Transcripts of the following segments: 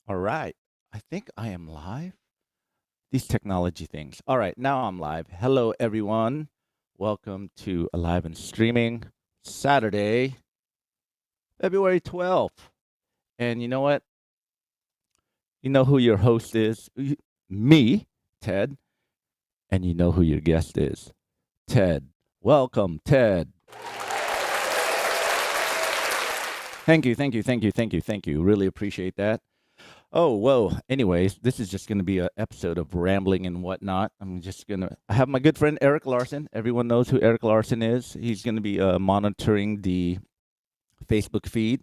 All right. I think I am live. These technology things. All right, now I'm live. Hello, everyone. Welcome to Alive and Streaming Saturday, February 12th. And you know what? You know who your host is? Me, Ted. And you know who your guest is? Ted. Welcome, Ted. Thank you. Really appreciate that. Oh, whoa. Anyways, this is just going to be an episode of rambling and whatnot. I have my good friend Eric Larson. Everyone knows who Eric Larson is. He's going to be monitoring the Facebook feed.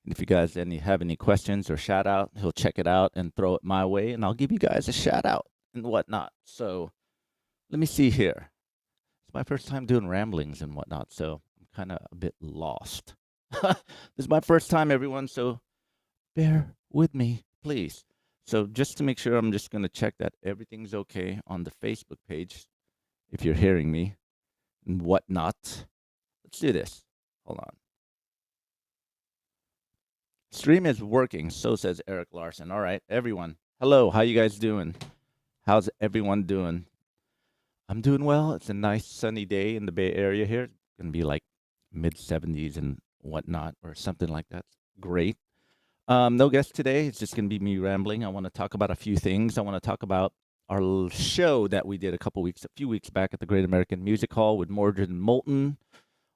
And if you guys have any questions or shout out, he'll check it out and throw it my way, and I'll give you guys a shout out and whatnot. So let me see here. It's my first time doing ramblings and whatnot, so I'm kind of a bit lost. This is my first time, everyone, so bear with me, please. So just to make sure, I'm just going to check that everything's okay on the Facebook page, if you're hearing me and whatnot. Let's do this. Hold on. Stream is working, so says Eric Larson. All right, everyone. Hello, how you guys doing? How's everyone doing? I'm doing well. It's a nice sunny day in the Bay Area here. It's going to be like mid 70s and whatnot, or something like that. Great. No guest today. It's just going to be me rambling. I want to talk about a few things. I want to talk about our show that we did a few weeks back at the Great American Music Hall with Mordred and Moulton.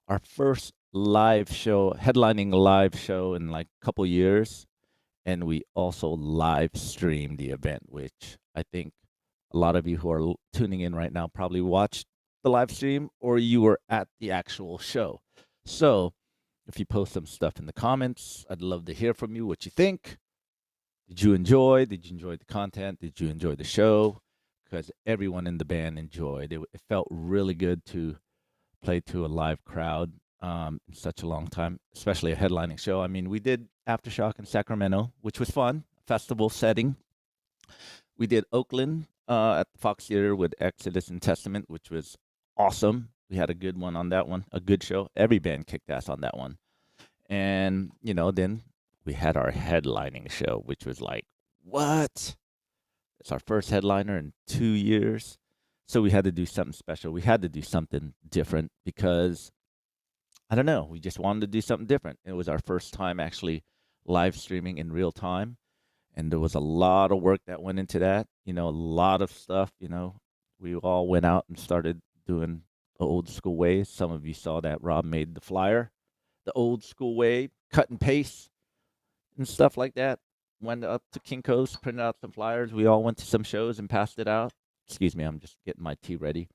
Our first live show, headlining live show in like a couple years. And we also live streamed the event, which I think a lot of you who are tuning in right now probably watched the live stream or you were at the actual show. So if you post some stuff in the comments, I'd love to hear from you what you think. Did you enjoy? Did you enjoy the content? Did you enjoy the show? Because everyone in the band enjoyed it. It felt really good to play to a live crowd in such a long time, especially a headlining show. I mean, we did Aftershock in Sacramento, which was fun, festival setting. We did Oakland at the Fox Theater with Exodus and Testament, which was awesome. We had a good one on that one, a good show. Every band kicked ass on that one. And, then we had our headlining show, which was like, what? It's our first headliner in 2 years. So we had to do something special. We had to do something different because, I don't know, we just wanted to do something different. It was our first time actually live streaming in real time. And there was a lot of work that went into that, a lot of stuff, we all went out and started doing the old school ways. Some of you saw that Rob made the flyer, the old school way, cut and paste and stuff like that. Went up to Kinko's, printed out some flyers. We all went to some shows and passed it out. Excuse me, I'm just getting my tea ready.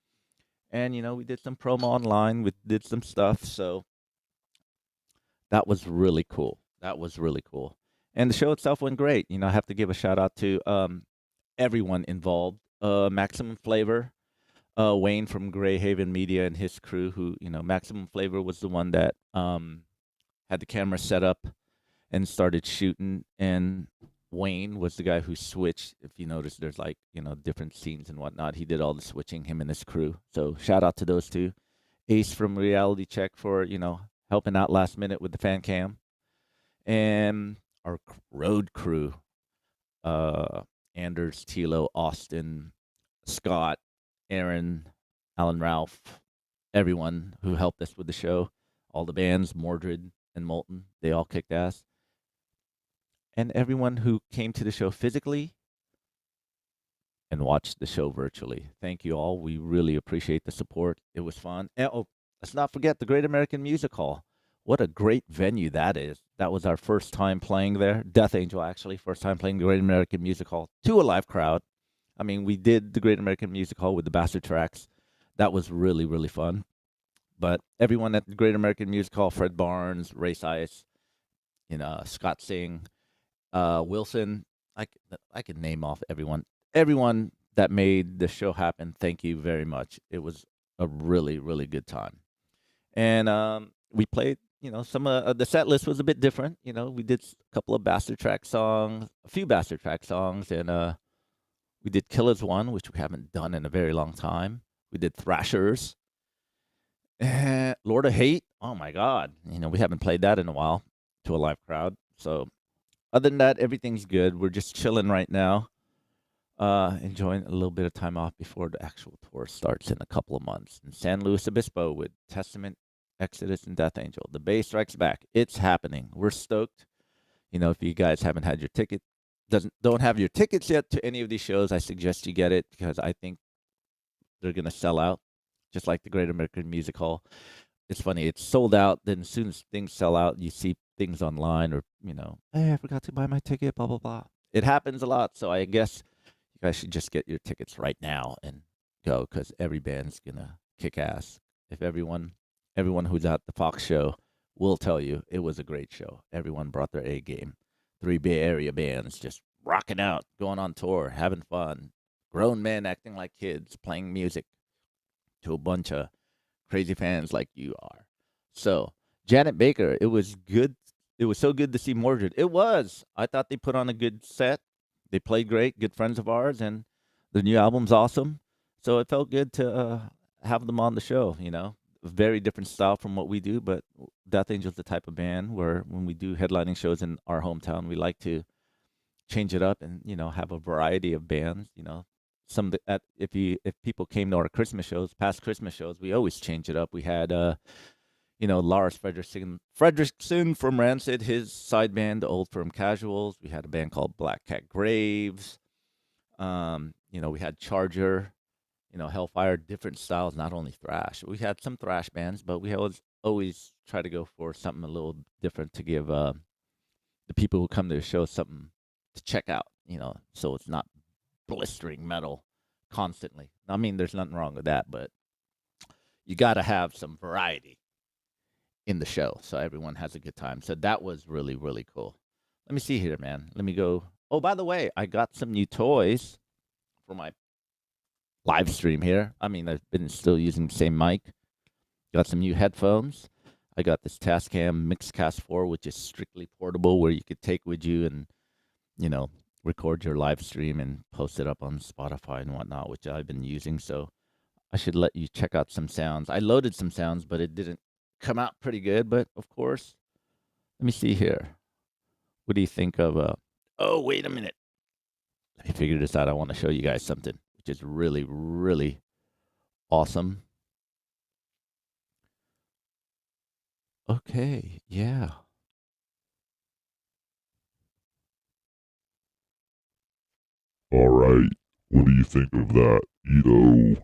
And, we did some promo online. We did some stuff. So that was really cool. That was really cool. And the show itself went great. I have to give a shout out to everyone involved. Maximum Flavor, Wayne from Greyhaven Media and his crew, who, Maximum Flavor was the one that had the camera set up and started shooting. And Wayne was the guy who switched. If you notice, there's like, different scenes and whatnot. He did all the switching, him and his crew. So shout out to those two. Ace from Reality Check for, helping out last minute with the fan cam. And our road crew, Anders, Tilo, Austin, Scott, Aaron, Alan Ralph, everyone who helped us with the show, all the bands, Mordred and Moulton, they all kicked ass. And everyone who came to the show physically and watched the show virtually. Thank you all. We really appreciate the support. It was fun. And, let's not forget the Great American Music Hall. What a great venue that is. That was our first time playing there. Death Angel, actually, first time playing the Great American Music Hall to a live crowd. I mean, we did the Great American Music Hall with the Bastard Tracks. That was really, really fun. But everyone at the Great American Music Hall, Fred Barnes, Race Ice, Scott Singh, Wilson, I can name off everyone. Everyone that made the show happen, thank you very much. It was a really, really good time. And we played, some of the set list was a bit different. We did a couple of Bastard Track songs, a few Bastard Track songs, and we did Killers One, which we haven't done in a very long time. We did Thrashers, and Lord of Hate. Oh my God, we haven't played that in a while to a live crowd. So Other than that, everything's good. We're just chilling right now, enjoying a little bit of time off before the actual tour starts in a couple of months in San Luis Obispo with Testament, Exodus, and Death Angel. The Bay Strikes Back. It's happening. We're stoked. If you guys haven't had your ticket, don't have your tickets yet to any of these shows, I suggest you get it because I think they're gonna sell out, just like the Great American Music Hall. It's funny, it's sold out. Then as soon as things sell out, you see things online or hey, I forgot to buy my ticket. Blah blah blah. It happens a lot, so I guess you guys should just get your tickets right now and go because every band's gonna kick ass. If everyone who's at the Fox show will tell you it was a great show. Everyone brought their A game. 3 Bay Area bands just rocking out, going on tour, having fun. Grown men acting like kids, playing music to a bunch of crazy fans like you are. So, Janet Baker, it was good. It was so good to see Mordred. It was. I thought they put on a good set. They played great, good friends of ours, and the new album's awesome. So it felt good to have them on the show. Very different style from what we do, but Death Angel's the type of band where when we do headlining shows in our hometown, we like to change it up and have a variety of bands. If people came to our Christmas shows, past Christmas shows, we always change it up. We had Lars Fredrickson from Rancid, his side band, the Old Firm Casuals. We had a band called Black Cat Graves. We had Charger, Hellfire, different styles, not only thrash. We had some thrash bands, but we always try to go for something a little different to give the people who come to the show something to check out, so it's not blistering metal constantly. I mean, there's nothing wrong with that, but you got to have some variety in the show so everyone has a good time. So that was really, really cool. Let me see here, man. Let me go. Oh, by the way, I got some new toys for my live stream here. I mean, I've been still using the same mic. Got some new headphones. I got this Tascam Mixcast 4, which is strictly portable, where you could take with you and, record your live stream and post it up on Spotify and whatnot, which I've been using. So I should let you check out some sounds. I loaded some sounds, but it didn't come out pretty good. But of course, let me see here. What do you think of? Oh, wait a minute. Let me figure this out. I want to show you guys something, which is really, really awesome. Okay, yeah. All right. What do you think of that, Ito?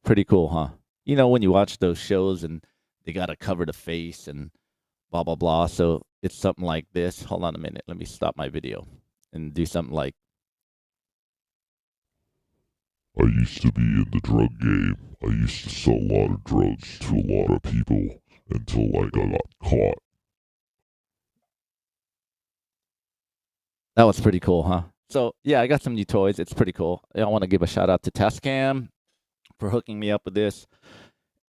Pretty cool, huh? When you watch those shows and they got to cover the face and blah, blah, blah. So it's something like this. Hold on a minute. Let me stop my video and do something like. I used to be in the drug game. I used to sell a lot of drugs to a lot of people until I got caught. That was pretty cool, huh? So, yeah, I got some new toys. It's pretty cool. I want to give a shout out to Tascam for hooking me up with this.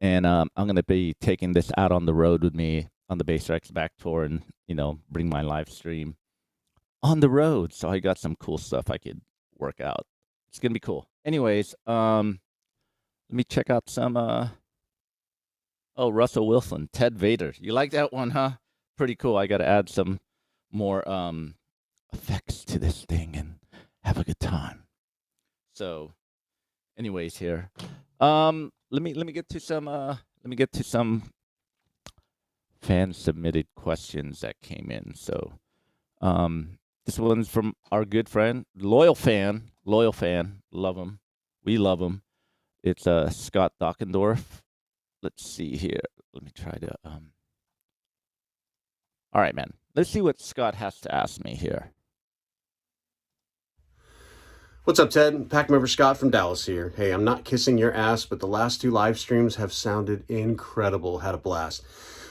And I'm going to be taking this out on the road with me on the Bay Strikes Back tour and, bring my live stream on the road. So I got some cool stuff I could work out. It's going to be cool. Anyways, let me check out some, Russell Wilson, Ted Vader. You like that one, huh? Pretty cool. I got to add some more, effects to this thing and have a good time. So, anyways, here, let me get to some fan submitted questions that came in. So, this one's from our good friend, loyal fan, love him, we love him. It's Scott Dockendorf. Let's see here. Let me try to All right, man. Let's see what Scott has to ask me here. What's up, Ted? Pack member Scott from Dallas here. Hey, I'm not kissing your ass, but the last 2 live streams have sounded incredible. Had a blast.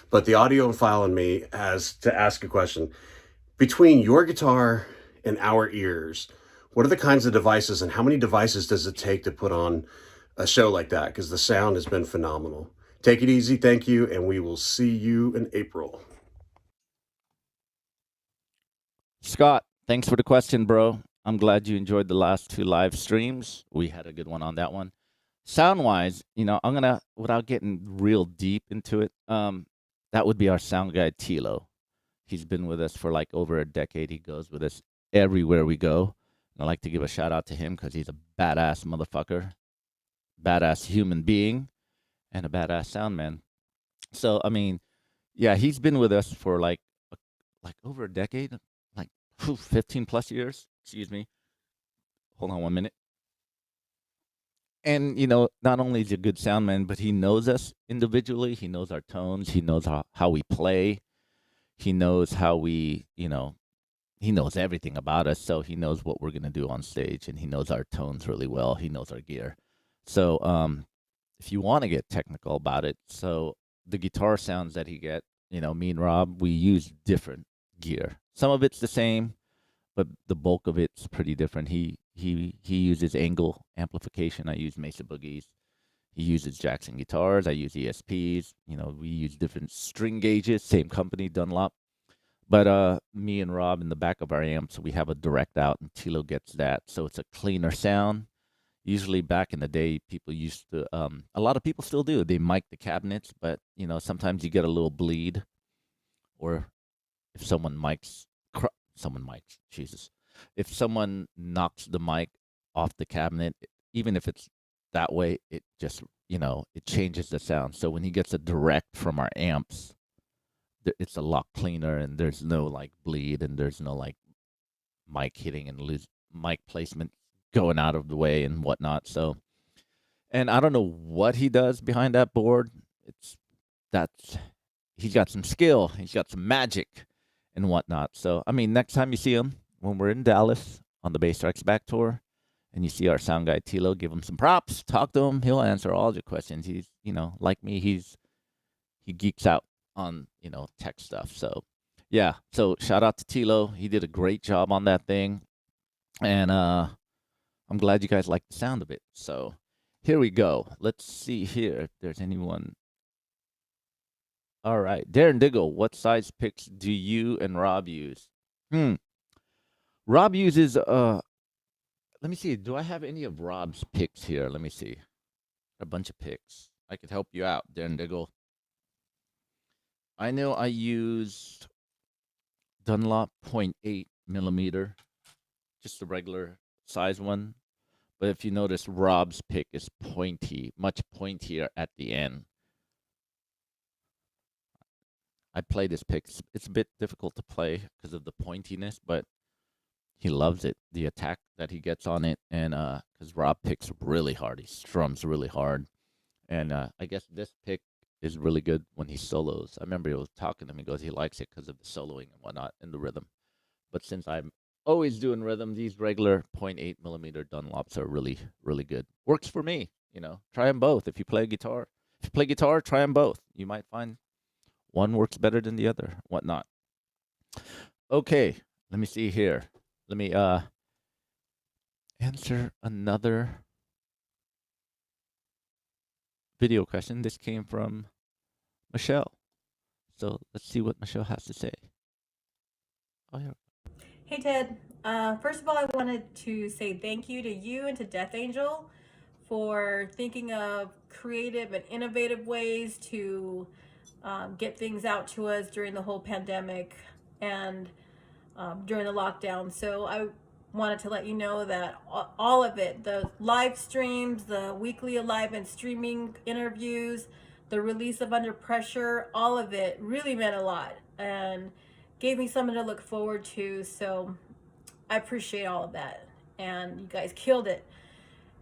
But the audio file in me has to ask a question. Between your guitar and our ears, what are the kinds of devices and how many devices does it take to put on a show like that? Because the sound has been phenomenal. Take it easy, thank you, and we will see you in April. Scott, thanks for the question, bro. I'm glad you enjoyed the last 2 live streams. We had a good one on that one. Sound-wise, I'm going to, without getting real deep into it, that would be our sound guy, Tilo. He's been with us for like over a decade. He goes with us everywhere we go. And I'd like to give a shout out to him because he's a badass motherfucker, badass human being, and a badass sound man. So I mean, yeah, he's been with us for like over a decade, like 15 plus years. Excuse me. Hold on 1 minute. And not only is he a good sound man, but he knows us individually. He knows our tones. He knows how we play. He knows how he knows everything about us. So he knows what we're gonna do on stage, and he knows our tones really well. He knows our gear. So if you want to get technical about it, so the guitar sounds that he get, me and Rob, we use different gear. Some of it's the same, but the bulk of it's pretty different. He uses angle amplification. I use Mesa Boogies. He uses Jackson guitars. I use ESPs. We use different string gauges. Same company, Dunlop. But me and Rob in the back of our amps, we have a direct out, and Tilo gets that, so it's a cleaner sound. Usually, back in the day, people used to. A lot of people still do. They mic the cabinets, but sometimes you get a little bleed, or if someone mics, Jesus, if someone knocks the mic off the cabinet, even if it's that way, it just it changes the sound. So when he gets a direct from our amps, it's a lot cleaner, and there's no like bleed, and there's no like mic hitting and lose mic placement going out of the way and whatnot. So, and I don't know what he does behind that board. That's he's got some skill, he's got some magic and whatnot. So, I mean, next time you see him when we're in Dallas on the Bass Strikes Back tour, and you see our sound guy Tilo, give him some props, talk to him. He'll answer all your questions. He's like me, he geeks out on tech stuff. So yeah, so shout out to Tilo. He did a great job on that thing, and I'm glad you guys like the sound of it. So here we go. Let's see here if there's anyone. All right, Darren Diggle, what size picks do you and Rob use? Rob uses let me see, do I have any of Rob's picks here? Let me see. A bunch of picks. I could help you out, Darren Diggle. I know I used Dunlop 0.8 millimeter, just the regular size one. But if you notice, Rob's pick is pointy, much pointier at the end. I play this pick. It's a bit difficult to play because of the pointiness, but he loves it. The attack that he gets on it, and because Rob picks really hard, he strums really hard, and I guess this pick is really good when he solos. I remember he was talking to me, he goes, he likes it because of the soloing and whatnot and the rhythm. But since I'm always doing rhythm, these regular 0.8 millimeter Dunlops are really, really good. Works for me. Try them both. If you play guitar, try them both. You might find one works better than the other, whatnot. Okay, let me see here. Let me answer another video question. This came from Michelle. So let's see what Michelle has to say. Oh, yeah. Hey Ted, first of all, I wanted to say thank you to you and to Death Angel for thinking of creative and innovative ways to get things out to us during the whole pandemic and during the lockdown. So I wanted to let you know that all of it, the live streams, the weekly live and streaming interviews, the release of Under Pressure, all of it really meant a lot and gave me something to look forward to. So I appreciate all of that, and you guys killed it.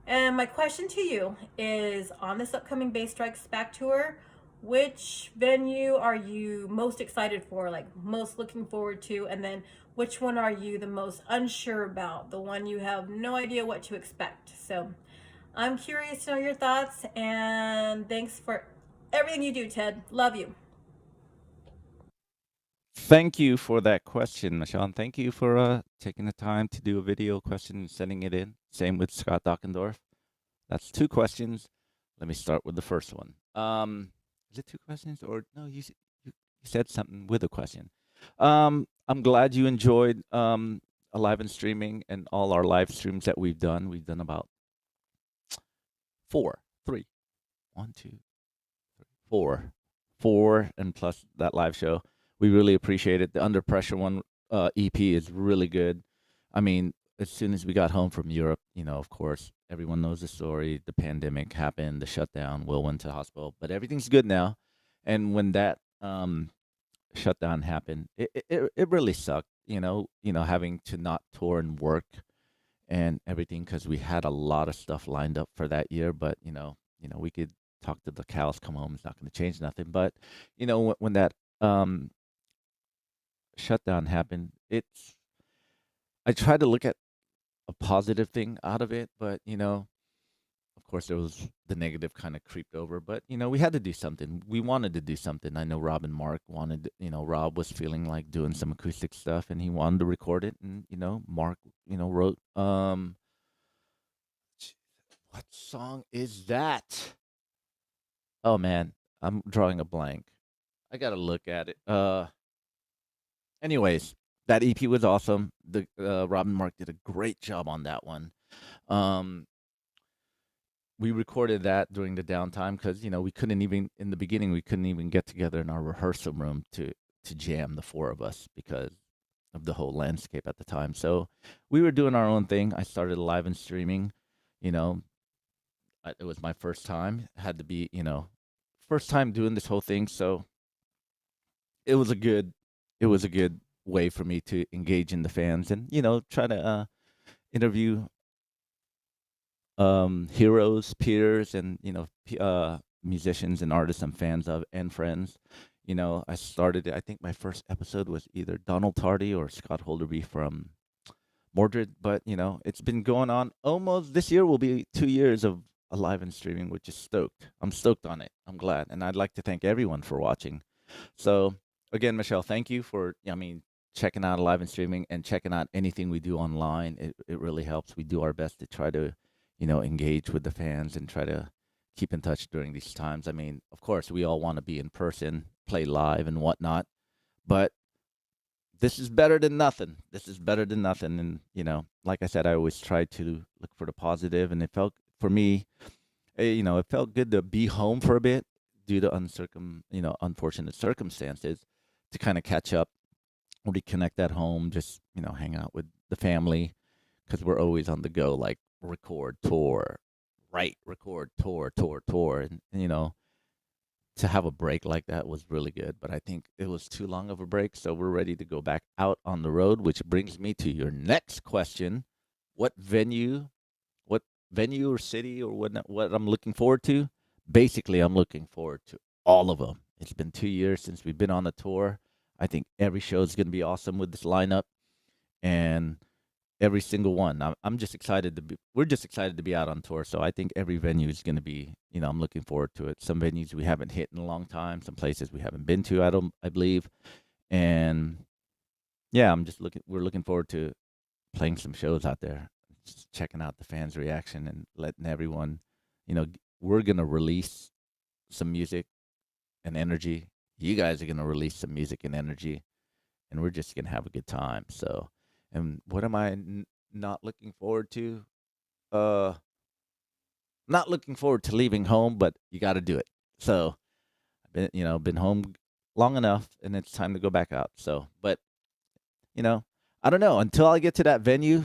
And my question to you is, on this upcoming Bass Strikes Back tour, which venue are you most excited for, like most looking forward to? And then which one are you the most unsure about, the one you have no idea what to expect? So I'm curious to know your thoughts, and thanks for everything you do, Ted. Love you. Thank you for that question, Michelle. And thank you for taking the time to do a video question and sending it in. Same with Scott Dockendorf. That's 2 questions. Let me start with the first one. Is it 2 questions, or no? You said something with a question. I'm glad you enjoyed live and streaming and all our live streams that we've done. We've done about 4, 3, 1, 2, 3, 4, and plus that live show. We really appreciate it. The Under Pressure one EP is really good. I mean, as soon as we got home from Europe, of course, everyone knows the story. The pandemic happened, the shutdown. Will went to the hospital, but everything's good now. And when that shutdown happened, it really sucked. Having to not tour and work and everything because we had a lot of stuff lined up for that year. But we could talk to the cows come home. It's not going to change nothing. But when that um, shutdown happened, I tried to look at a positive thing out of it, but of course, there was the negative kind of creeped over, but we had to do something. We wanted to do something. I know Rob and Mark wanted, Rob was feeling like doing some acoustic stuff, and he wanted to record it. And Mark, wrote, what song is that? Oh man, I'm drawing a blank. I gotta look at it. Anyways, that EP was awesome. The Rob and Mark did a great job on that one. Um, we recorded that during the downtime because we couldn't even in the beginning we couldn't even get together in our rehearsal room to jam, the four of us, because of the whole landscape at the time. So we were doing our own thing. I started live and streaming. You know, it was my first time. Had to be first time doing this whole thing. So it was a good way for me to engage in the fans and try to interview heroes, peers, and musicians and artists I'm fans of and friends. I started. I think my first episode was either Donald Tardy or Scott Holderby from Mordred. But it's been going on almost this year. Will be 2 years of alive and streaming, which is stoked. I'm stoked on it. I'm glad, and I'd like to thank everyone for watching. So again, Michelle, thank you for checking out live and streaming and checking out anything we do online. It really helps. We do our best to try to engage with the fans and try to keep in touch during these times. I mean, of course, we all want to be in person, play live and whatnot, but this is better than nothing. This is better than nothing. And, like I said, I always try to look for the positive, and it felt, for me, it felt good to be home for a bit due to unfortunate circumstances to kind of catch up, reconnect at home, just, hang out with the family because we're always on the go, like record, tour, write, record, tour. And, to have a break like that was really good. But I think it was too long of a break. So we're ready to go back out on the road, which brings me to your next question. What venue or city or what I'm looking forward to? Basically, I'm looking forward to all of them. It's been 2 years since we've been on the tour. I think every show is going to be awesome with this lineup. And every single one. I'm just excited to be. We're just excited to be out on tour. So I think every venue is going to be. I'm looking forward to it. Some venues we haven't hit in a long time. Some places we haven't been to. I believe, and yeah, I'm just looking. We're looking forward to playing some shows out there, just checking out the fans' reaction and letting everyone. We're gonna release some music and energy. You guys are gonna release some music and energy, and we're just gonna have a good time. So, and what am I not looking forward to? Uh, Not looking forward to leaving home, but you got to do it. So, I've been home long enough, and it's time to go back out. So, but you know, I don't know until I get to that venue.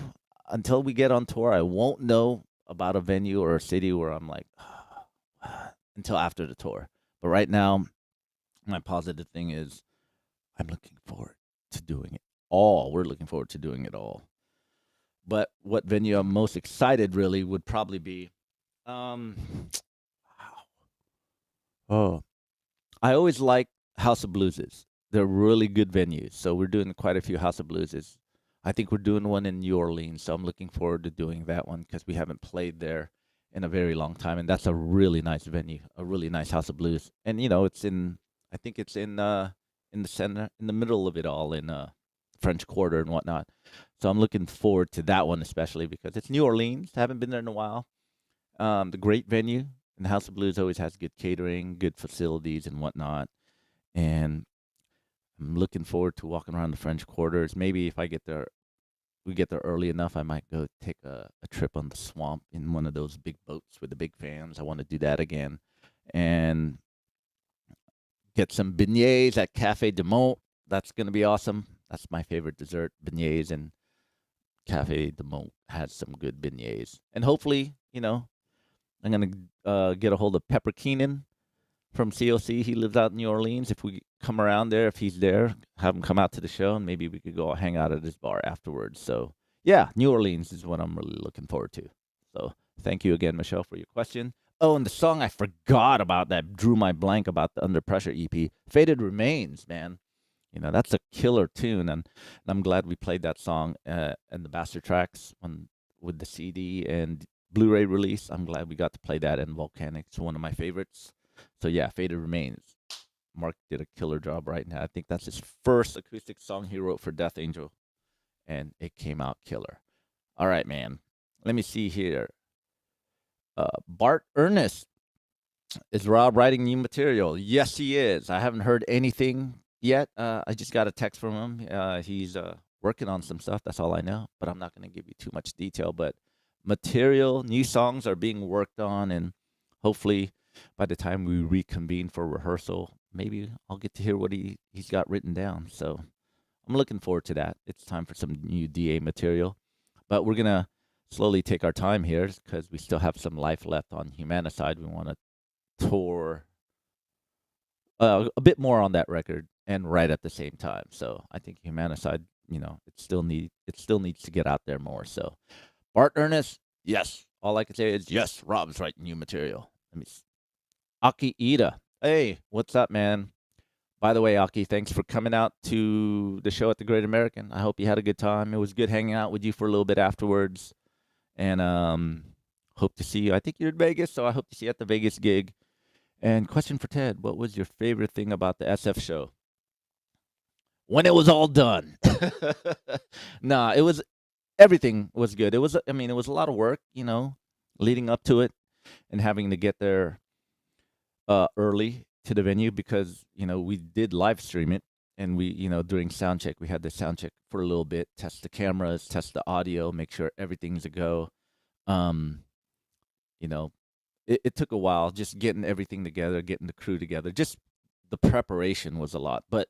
Until we get on tour, I won't know about a venue or a city where I'm like, until after the tour. But right now, my positive thing is I'm looking forward to doing it all. We're looking forward to doing it all. But what venue I'm most excited really would probably be um oh, I always like House of Blueses. They're really good venues. So we're doing quite a few House of Blueses. I think we're doing one in New Orleans, so I'm looking forward to doing that one because we haven't played there in a very long time, and that's a really nice venue, a really nice House of Blues. And it's in, I think it's in the center, in the middle of it all, in French Quarter and whatnot. So I'm looking forward to that one especially because it's New Orleans. Haven't been there in a while. The great venue, and the House of Blues always has good catering, good facilities, and whatnot. And I'm looking forward to walking around the French Quarters. Maybe if we get there early enough, I might go take a trip on the swamp in one of those big boats with the big fans. I want to do that again, and get some beignets at Cafe de Mont. That's gonna be awesome. That's my favorite dessert, beignets, and Cafe de Monde has some good beignets. And hopefully, I'm gonna get a hold of Pepper Keenan from COC. He lives out in New Orleans. If we come around there, if he's there, have him come out to the show, and maybe we could go hang out at his bar afterwards. So yeah, New Orleans is what I'm really looking forward to. So thank you again, Michelle, for your question. Oh, and the song I forgot about that drew my blank about the Under Pressure EP, Faded Remains, man. That's a killer tune, and I'm glad we played that song and the Bastard Tracks with the CD and Blu-ray release. I'm glad we got to play that in Volcanic. It's one of my favorites. So yeah, Faded Remains. Mark did a killer job right now. I think that's his first acoustic song he wrote for Death Angel, and it came out killer. All right, man. Let me see here. Bart Ernest, is Rob writing new material? Yes, he is. I haven't heard anything yet. I just got a text from him. He's working on some stuff. That's all I know. But I'm not going to give you too much detail. But material, new songs are being worked on, and hopefully by the time we reconvene for rehearsal, maybe I'll get to hear what he's got written down. So I'm looking forward to that. It's time for some new DA material. But we're going to slowly take our time here because we still have some life left on Humanicide. We want to tour a bit more on that record and right at the same time. So I think Humanicide, it still needs to get out there more. So Bart Ernest, yes. All I can say is yes. Rob's writing new material. Let me. Aki Ida, hey, what's up, man? By the way, Aki, thanks for coming out to the show at the Great American. I hope you had a good time. It was good hanging out with you for a little bit afterwards, and hope to see you. I think you're in Vegas, so I hope to see you at the Vegas gig. And question for Ted, what was your favorite thing about the SF show? When it was all done. Nah, everything was good. It was a lot of work, leading up to it and having to get there early to the venue because, we did live stream it, and we, during sound check, we had the sound check for a little bit, test the cameras, test the audio, make sure everything's a go. You know, it took a while just getting everything together, getting the crew together. Just the preparation was a lot, but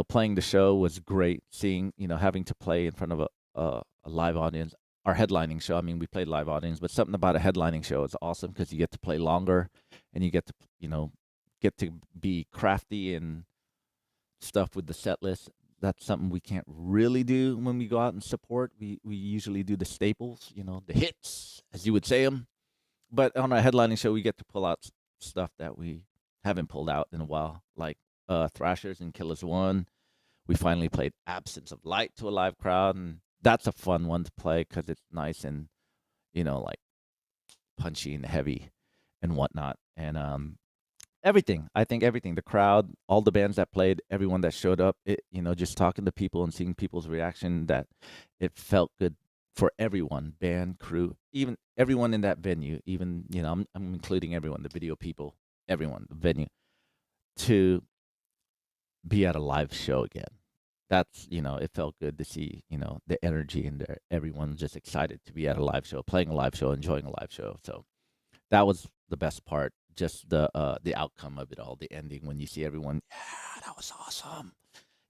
playing the show was great. Seeing, having to play in front of a live audience. Our headlining show, we played live audience, but something about a headlining show is awesome because you get to play longer, and you get to, get to be crafty and stuff with the set list. That's something we can't really do when we go out and support. We usually do the staples, the hits, as you would say them. But on our headlining show, we get to pull out stuff that we haven't pulled out in a while, like Thrashers and Killers One. We finally played Absence of Light to a live crowd, and that's a fun one to play because it's nice and, like punchy and heavy and whatnot. And everything, I think everything, the crowd, all the bands that played, everyone that showed up, just talking to people and seeing people's reaction, that it felt good for everyone, band, crew, even everyone in that venue, even, I'm including everyone, the video people, everyone, the venue, to be at a live show again. That's, it felt good to see, the energy in there. Everyone's just excited to be at a live show, playing a live show, enjoying a live show. So that was the best part, just the outcome of it all, the ending, when you see everyone, yeah, that was awesome.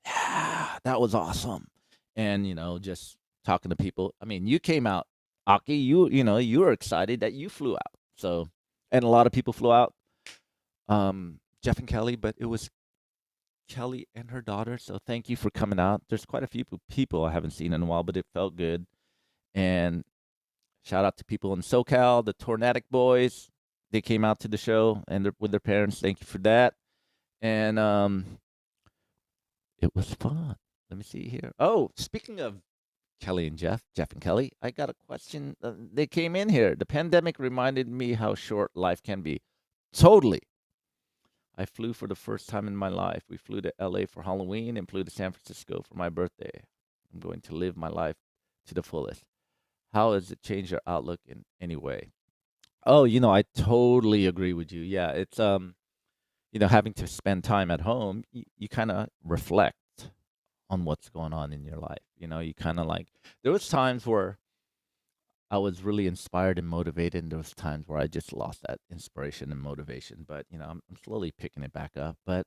Yeah, that was awesome. And, just talking to people. You came out, Aki, you were excited that you flew out. So, and a lot of people flew out, Jeff and Kelly, but it was Kelly and her daughter. So thank you for coming out. There's quite a few people I haven't seen in a while, but it felt good. And shout out to people in SoCal, the Tornadic Boys. They came out to the show and with their parents. Thank you for that. And it was fun. Let me see here. Oh, speaking of Kelly and Jeff and Kelly, I got a question. They came in here. The pandemic reminded me how short life can be. Totally. I flew for the first time in my life. We flew to LA for Halloween and flew to San Francisco for my birthday. I'm going to live my life to the fullest. How has it changed your outlook in any way? Oh, I totally agree with you. Yeah, it's having to spend time at home, you kind of reflect on what's going on in your life. You kind of like, there was times where I was really inspired and motivated, and there was times where I just lost that inspiration and motivation. But I'm slowly picking it back up. But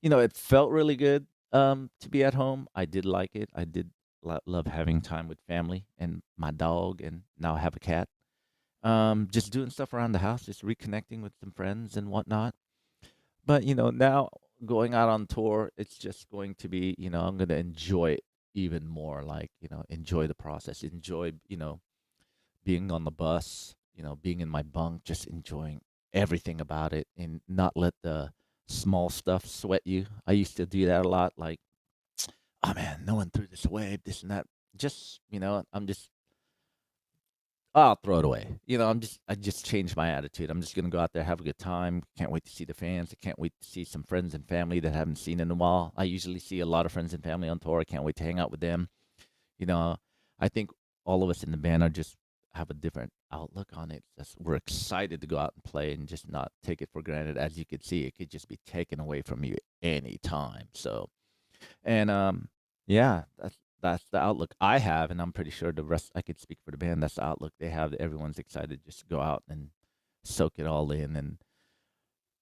it felt really good. to be at home. I did like it. I did love having time with family and my dog, and now I have a cat. Just doing stuff around the house, just reconnecting with some friends and whatnot. But now going out on tour, it's just going to be, I'm going to enjoy it even more. Like, enjoy the process, enjoy, being on the bus, being in my bunk, just enjoying everything about it, and not let the small stuff sweat you. I used to do that a lot. Like, oh man, no one threw this away, this and that. Just, I'm just, I'll throw it away. I just changed my attitude. I'm just gonna go out there, have a good time. Can't wait to see the fans. I can't wait to see some friends and family that I haven't seen in a while. I usually see a lot of friends and family on tour. I can't wait to hang out with them. You know, I think all of us in the band are just have a different outlook on it. We're excited to go out and play and just not take it for granted. As you can see, it could just be taken away from you anytime. So, and yeah, that's the outlook I have, and I'm pretty sure the rest. I could speak for the band. That's the outlook they have. Everyone's excited just to go out and soak it all in and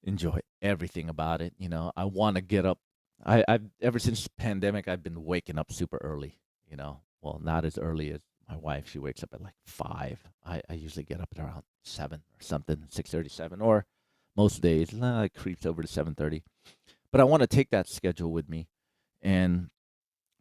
enjoy everything about it. I want to get up. I've ever since the pandemic, I've been waking up super early. Well, not as early as my wife. She wakes up at like 5. I usually get up at around 7 or something, 6:37, or most days it creeps over to 7:30. But I want to take that schedule with me and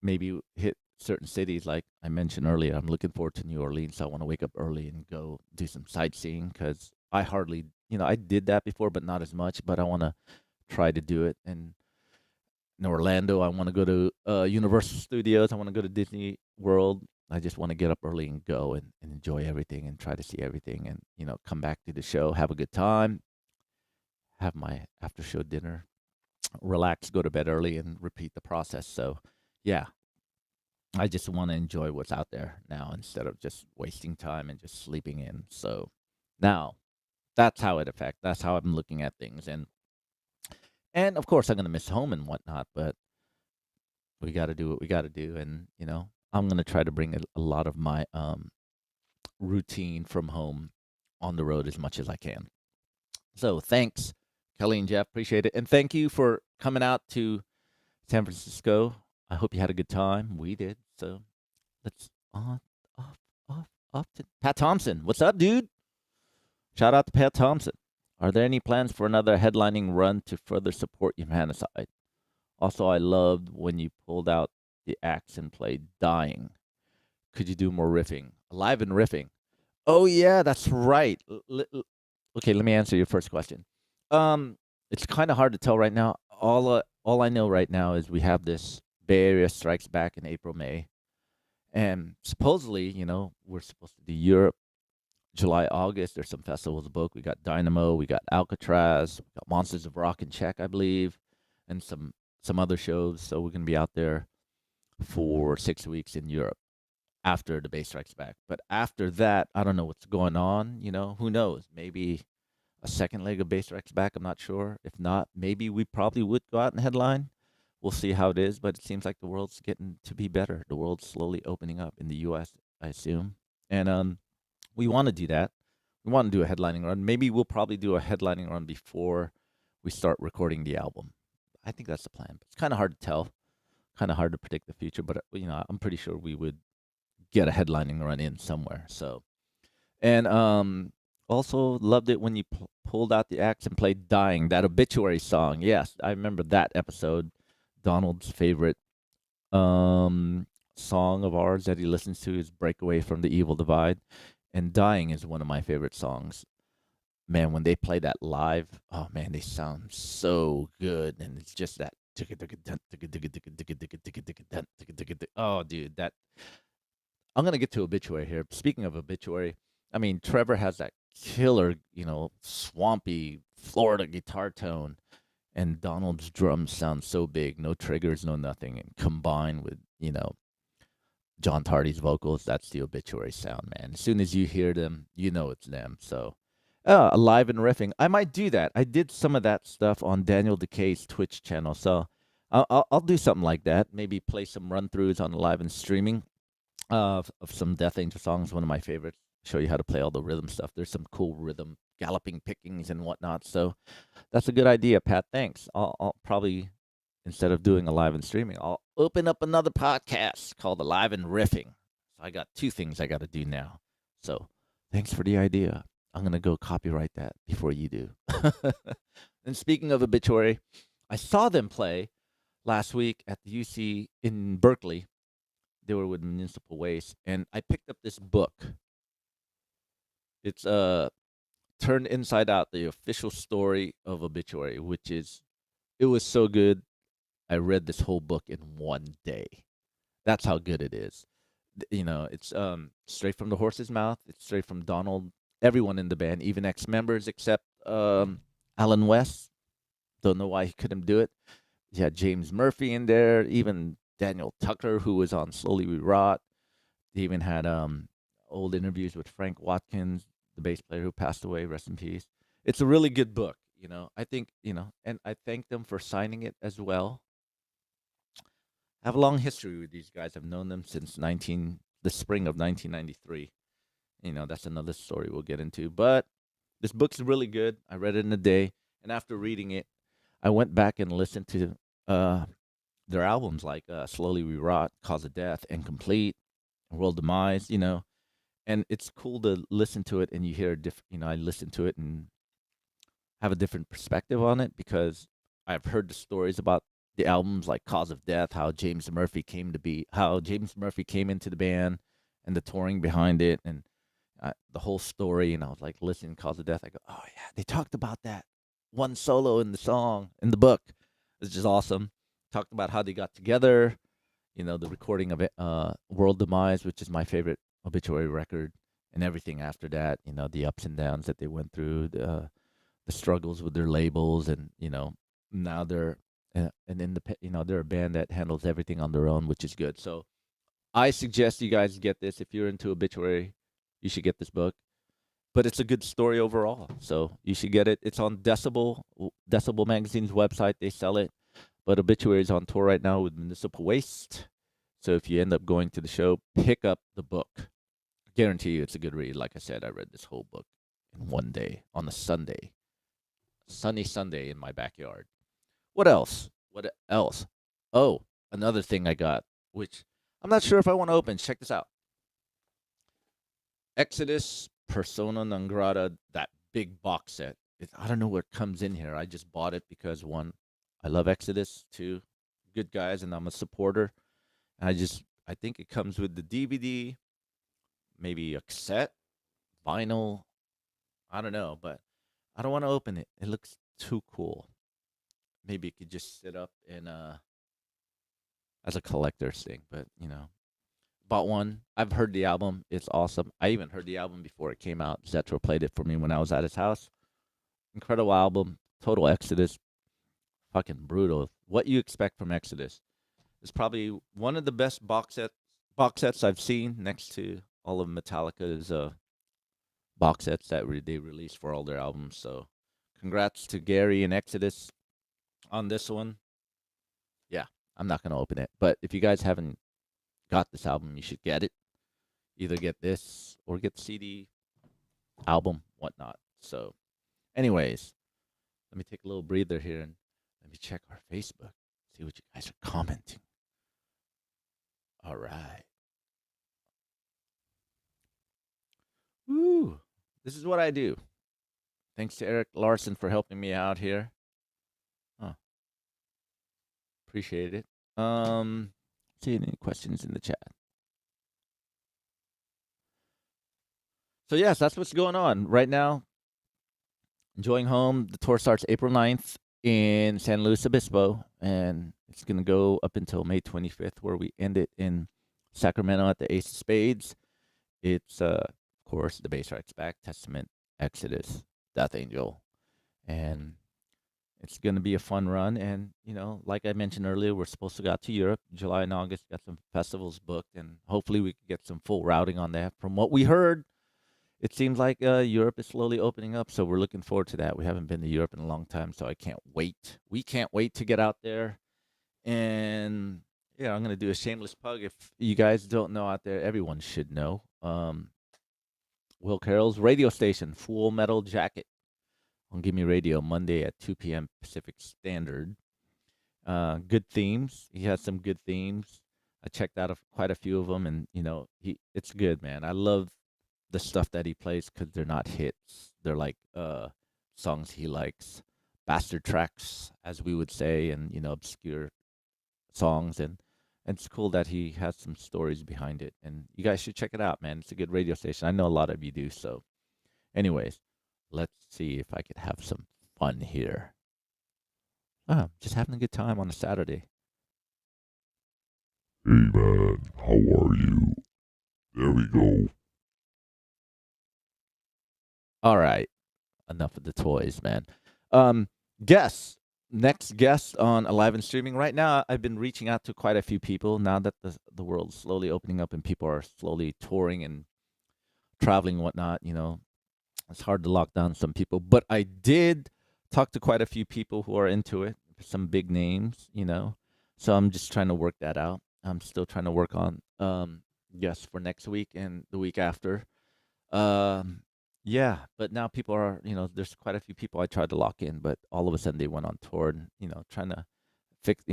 maybe hit certain cities like I mentioned earlier. I'm looking forward to New Orleans. So I want to wake up early and go do some sightseeing because I hardly, I did that before, but not as much. But I want to try to do it. And in Orlando, I want to go to Universal Studios. I want to go to Disney World. I just want to get up early and go and enjoy everything and try to see everything and, come back to the show, have a good time, have my after show dinner, relax, go to bed early, and repeat the process. So, yeah, I just want to enjoy what's out there now instead of just wasting time and just sleeping in. So now that's how it affects. That's how I'm looking at things, and of course I'm gonna miss home and whatnot. But we got to do what we got to do, and I'm gonna try to bring a lot of my routine from home on the road as much as I can. So thanks, Kelly and Jeff, appreciate it, and thank you for coming out to San Francisco. I hope you had a good time. We did. So let's on, off to Pat Thompson. What's up, dude? Shout out to Pat Thompson. Are there any plans for another headlining run to further support Humanicide? Also, I loved when you pulled out the axe and played Dying. Could you do more riffing? Live and riffing. Oh, yeah, that's right. Okay, let me answer your first question. It's kind of hard to tell right now. All I know right now is we have this Bay Area Strikes Back in April, May. And supposedly, we're supposed to do Europe, July, August. There's some festivals booked. We got Dynamo, we got Alcatraz, we got Monsters of Rock and Czech, I believe, and some other shows. So we're gonna be out there for 6 weeks in Europe after the Bay Strikes Back. But after that, I don't know what's going on. Who knows? Maybe a second leg of Bay Strikes Back. I'm not sure. If not, maybe we probably would go out and headline. We'll see how it is, but it seems like the world's getting to be better. The world's slowly opening up in the U.S., I assume, and we want to do that. We want to do a headlining run. Maybe we'll probably do a headlining run before we start recording the album. I think that's the plan. It's kind of hard to tell, kind of hard to predict the future, but I'm pretty sure we would get a headlining run in somewhere. So, and also loved it when you pulled out the axe and played "Dying," that Obituary song. Yes, I remember that episode. Donald's favorite song of ours that he listens to is "Break Away from the Evil Divide," and "Dying" is one of my favorite songs. Man, when they play that live, oh man, they sound so good, and it's just that. Oh, dude, that. I'm gonna get to Obituary here. Speaking of Obituary, I mean Trevor has that killer, swampy Florida guitar tone, and Donald's drums sound so big, no triggers, no nothing, and combined with John Tardy's vocals, that's the Obituary sound, man. As soon as you hear them, you know it's them. So, alive and riffing, I might do that. I did some of that stuff on Daniel Decay's Twitch channel, so I'll do something like that. Maybe play some run throughs on live and streaming of some Death Angel songs, one of my favorites. Show you how to play all the rhythm stuff. There's some cool rhythm galloping pickings and whatnot. So that's a good idea, Pat. Thanks. I'll probably instead of doing a live and streaming, I'll open up another podcast called Alive and Riffing. So I got two things I got to do now. So thanks for the idea. I'm going to go copyright that before you do. And speaking of Obituary, I saw them play last week at the UC in Berkeley. They were with Municipal Waste, and I picked up this book. It's Turned Inside Out, the official story of Obituary, which is, it was so good. I read this whole book in one day. That's how good it is. You know, it's straight from the horse's mouth. It's straight from Donald, everyone in the band, even ex-members except Alan West. Don't know why he couldn't do it. You had James Murphy in there, even Daniel Tucker, who was on Slowly We Rot. They even had old interviews with Frank Watkins, the bass player who passed away. Rest in peace. It's a really good book. You know, I think, you know, and I thank them for signing it as well. I have a long history with these guys. I've known them since the spring of 1993. You know, that's another story we'll get into. But this book's really good. I read it in a day, and after reading it, I went back and listened to their albums like Slowly We Rot, Cause of Death, Incomplete, World Demise. You know, and it's cool to listen to it and you hear you know, I listen to it and have a different perspective on it because I've heard the stories about the albums like Cause of Death, how James Murphy came into the band and the touring behind it and the whole story. And I was like listening to Cause of Death. I go, oh yeah, they talked about that one solo in the song, in the book. It's just awesome. Talked about how they got together, you know, the recording of it, World Demise, which is my favorite Obituary record, and everything after that, you know, the ups and downs that they went through, the struggles with their labels, and you know, now they're you know, they're a band that handles everything on their own, which is good. So I suggest you guys get this. If you're into Obituary, you should get this book. But it's a good story overall, so you should get it. It's on Decibel Magazine's website. They sell it. But Obituary is on tour right now with Municipal Waste. So if you end up going to the show, pick up the book. I guarantee you it's a good read. Like I said, I read this whole book in one day on a Sunday. Sunny Sunday in my backyard. What else? What else? Oh, another thing I got, which I'm not sure if I want to open. Check this out. Exodus Persona Non Grata, that big box set. I don't know what comes in here. I just bought it because one, I love Exodus. Two, good guys, and I'm a supporter. And I think it comes with the DVD, maybe a cassette, vinyl. I don't know, but I don't want to open it. It looks too cool. Maybe it could just sit up in as a collector's thing, but you know, bought one. I've heard the album. It's awesome. I even heard the album before it came out. Zetro played it for me when I was at his house. Incredible album. Total Exodus. Fucking brutal. What you expect from Exodus. It's probably one of the best box sets I've seen, next to all of Metallica's box sets that they released for all their albums. So congrats to Gary and Exodus on this one. Yeah, I'm not going to open it. But if you guys haven't got this album, you should get it. Either get this or get the CD, album, whatnot. So, anyways, let me take a little breather here and let me check our Facebook, see what you guys are commenting. All right. Woo. This is what I do. Thanks to Eric Larson for helping me out here. Appreciate it. See any questions in the chat. So yes, that's what's going on right now. Enjoying home. The tour starts April 9th in San Luis Obispo, and it's going to go up until May 25th, where we end it in Sacramento at the Ace of Spades. It's, of course, the Bass Strikes Back, Testament, Exodus, Death Angel, and it's going to be a fun run. And, you know, like I mentioned earlier, we're supposed to go out to Europe, July and August, got some festivals booked, and hopefully we can get some full routing on that. From what we heard, it seems like Europe is slowly opening up, so we're looking forward to that. We haven't been to Europe in a long time, so I can't wait. We can't wait to get out there. And, yeah, I'm going to do a shameless plug. If you guys don't know out there, everyone should know. Will Carroll's radio station, Full Metal Jacket, on Gimme Radio, Monday at 2 p.m. Pacific Standard. Good themes. He has some good themes. I checked out quite a few of them, and it's good, man. I love the stuff that he plays because they're not hits. They're like songs he likes, bastard tracks, as we would say, and obscure songs, and it's cool that he has some stories behind it. And you guys should check it out, man. It's a good radio station. I know a lot of you do. So, anyways, let's see if I could have some fun here. Just having a good time on a Saturday. Hey man, how are you? There we go. All right, enough of the toys, man. Guests. Next guest on Alive and Streaming. Right now, I've been reaching out to quite a few people now that the world's slowly opening up and people are slowly touring and traveling and whatnot. It's hard to lock down some people, but I did talk to quite a few people who are into it, some big names. So I'm just trying to work that out. I'm still trying to work on guests for next week and the week after. Yeah, but now people are, there's quite a few people I tried to lock in, but all of a sudden they went on tour and, trying to fix,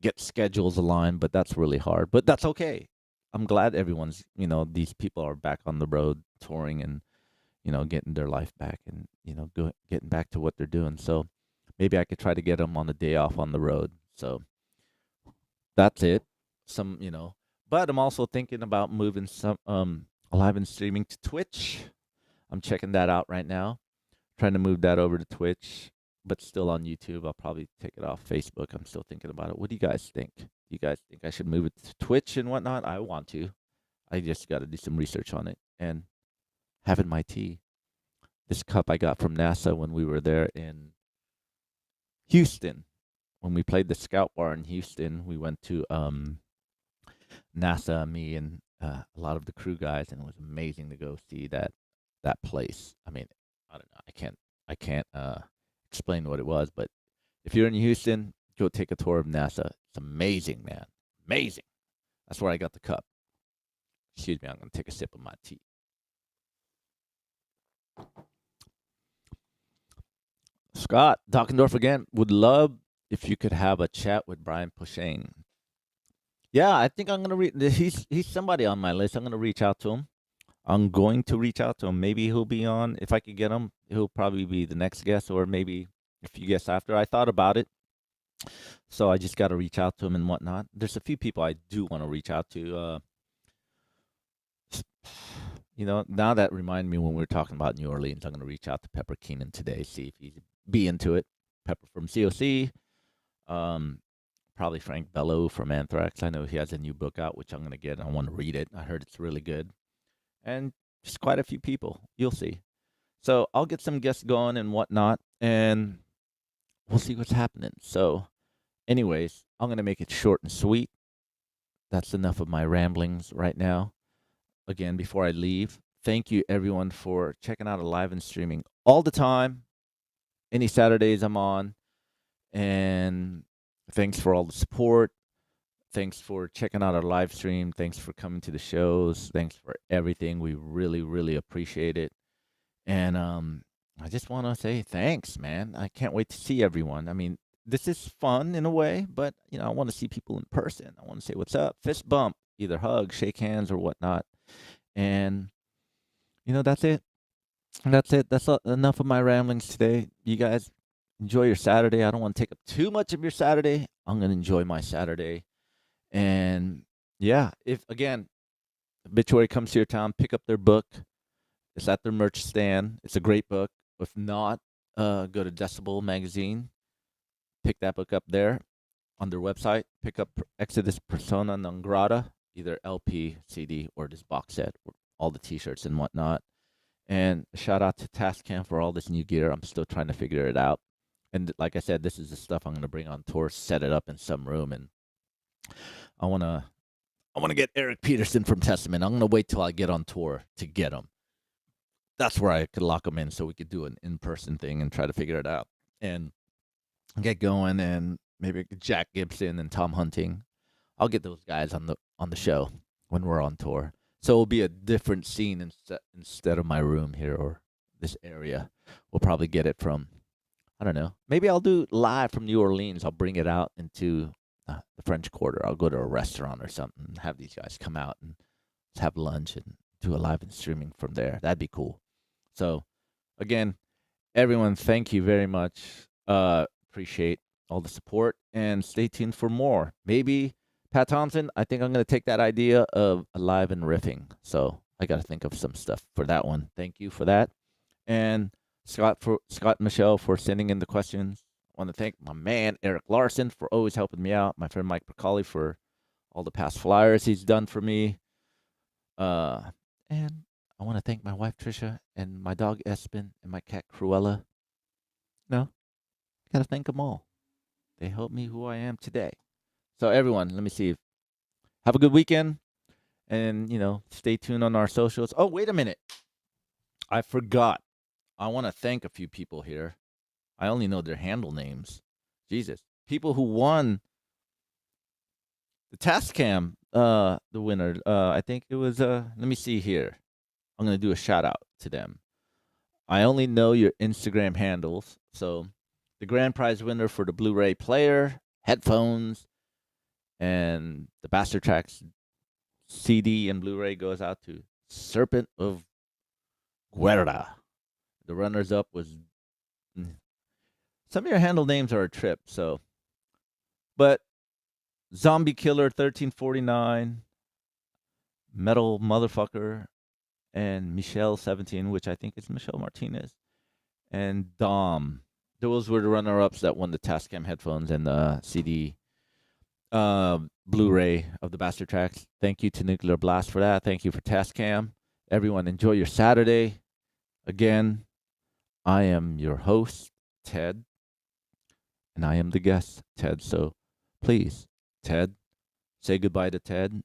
get schedules aligned, but that's really hard. But that's okay. I'm glad everyone's, these people are back on the road touring and, getting their life back and, getting back to what they're doing. So maybe I could try to get them on a day off on the road. So that's it. But I'm also thinking about moving some Alive and Streaming to Twitch. I'm checking that out right now. Trying to move that over to Twitch, but still on YouTube. I'll probably take it off Facebook. I'm still thinking about it. What do you guys think? Do you guys think I should move it to Twitch and whatnot? I want to. I just got to do some research on it. And having my tea. This cup I got from NASA when we were there in Houston. When we played the Scout Bar in Houston, we went to NASA, me and a lot of the crew guys, and it was amazing to go see that place. I mean, I don't know. I can't explain what it was, but if you're in Houston, go take a tour of NASA. It's amazing, man. Amazing. That's where I got the cup. Excuse me, I'm gonna take a sip of my tea. Scott Dockendorf again. Would love if you could have a chat with Brian Posehn. Yeah, I think I'm gonna he's somebody on my list. I'm gonna reach out to him. I'm going to reach out to him. Maybe he'll be on. If I could get him, he'll probably be the next guest, or maybe a few guests after. I thought about it, so I just got to reach out to him and whatnot. There's a few people I do want to reach out to. Now that reminded me when we were talking about New Orleans, I'm going to reach out to Pepper Keenan today, see if he'd be into it. Pepper from COC. Probably Frank Bello from Anthrax. I know he has a new book out, which I'm going to get. I want to read it. I heard it's really good. And just quite a few people. You'll see. So I'll get some guests going and whatnot, and we'll see what's happening. So anyways, I'm going to make it short and sweet. That's enough of my ramblings right now. Again, before I leave, thank you everyone for checking out Alive and Streaming all the time. Any Saturdays I'm on. And thanks for all the support. Thanks for checking out our live stream. Thanks for coming to the shows. Thanks for everything. We really, really appreciate it. And I just want to say thanks, man. I can't wait to see everyone. I mean, this is fun in a way, but, I want to see people in person. I want to say what's up, fist bump, either hug, shake hands, or whatnot. And, that's it. That's it. That's enough of my ramblings today. You guys enjoy your Saturday. I don't want to take up too much of your Saturday. I'm going to enjoy my Saturday. And yeah, if again, Obituary comes to your town, pick up their book. It's at their merch stand. It's a great book. If not, go to Decibel Magazine. Pick that book up there on their website. Pick up Exodus Persona Non Grata, either LP, CD, or this box set, or all the T-shirts and whatnot. And shout out to Tascam for all this new gear. I'm still trying to figure it out. And like I said, this is the stuff I'm going to bring on tour, set it up in some room, and I want to get Eric Peterson from Testament. I'm going to wait till I get on tour to get him. That's where I could lock him in so we could do an in-person thing and try to figure it out and get going. And maybe Jack Gibson and Tom Hunting. I'll get those guys on the show when we're on tour. So it'll be a different scene instead of my room here or this area. We'll probably get it from I don't know. Maybe I'll do live from New Orleans. I'll bring it out into the French Quarter. I'll go to a restaurant or something and have these guys come out and let's have lunch and do a live and streaming from there. That'd be cool. So, again, everyone, thank you very much. Appreciate all the support and stay tuned for more. Maybe Pat Thompson, I think I'm going to take that idea of live and riffing. So I got to think of some stuff for that one. Thank you for that. And Scott and Michelle for sending in the questions. I want to thank my man Eric Larson for always helping me out. My friend Mike Percali for all the past flyers he's done for me. And I want to thank my wife Trisha and my dog Espen and my cat Cruella. No, gotta thank them all. They helped me who I am today. So everyone, let me see. Have a good weekend, and stay tuned on our socials. Oh, wait a minute, I forgot. I want to thank a few people here. I only know their handle names. Jesus, people who won the Tascam, the winner. I think it was. Let me see here. I'm gonna do a shout out to them. I only know your Instagram handles. So the grand prize winner for the Blu-ray player, headphones, and the Bastard Tracks CD and Blu-ray goes out to Serpent of Guerra. The runners-up was some of your handle names are a trip. So, but Zombie Killer 1349, Metal Motherfucker, and Michelle 17, which I think is Michelle Martinez, and Dom. Those were the runner-ups that won the Tascam headphones and the CD Blu-ray of the Bastard Tracks. Thank you to Nuclear Blast for that. Thank you for Tascam. Everyone, enjoy your Saturday. Again, I am your host, Ted, and I am the guest, Ted. So please, Ted, say goodbye to Ted.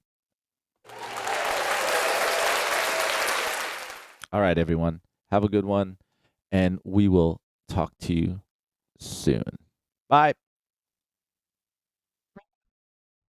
All right, everyone. Have a good one, and we will talk to you soon. Bye.